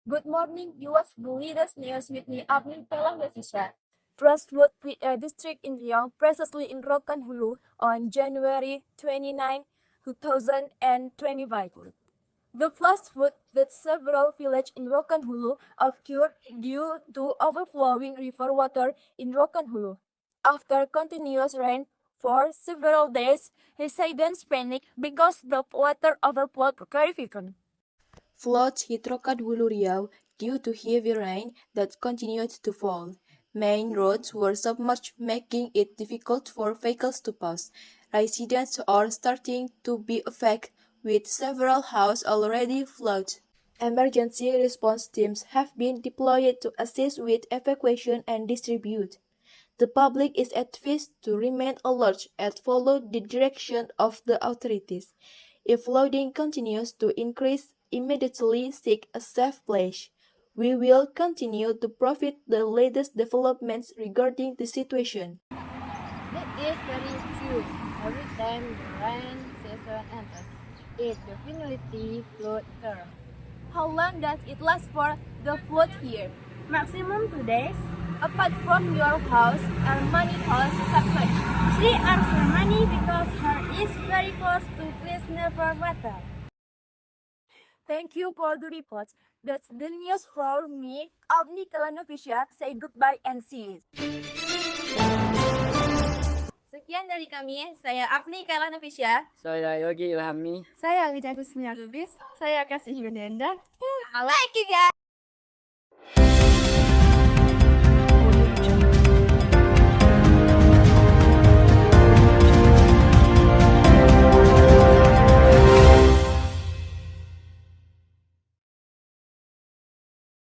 Good morning, US Latest News with me, Abni Television. Trustworthy district in Riau, precisely in Rokan Hulu, on January 29, 2025. The flash flood that several villages in Rokan Hulu occurred due to overflowing river water in Rokan Hulu. After continuous rain for several days, residents panicked because the water overflowed River. Floods hit Rokan Hulu Riau due to heavy rain that continued to fall. Main roads were submerged, making it difficult for vehicles to pass. Residents are starting to be affected, with several houses already flooded. Emergency response teams have been deployed to assist with evacuation and distribute. The public is advised to remain alert and follow the direction of the authorities. If flooding continues to increase, immediately seek a safe place. We will continue to provide the latest developments regarding the situation. It is very true. Every time the rain season enters, it definitely floods here. How long does it last for the flood here? Maximum 2 days. Apart from your house, are many houses submerged? 3 are for money because her is very close to please never water. Thank you for the report. That's the news for me. Abni Television, say goodbye and see you. Sekian dari kami, saya Abni Television. Saya Yogi Ilhami. Saya Lidah Kusmina Lubis. Saya Kasih Yudenda. I like you guys.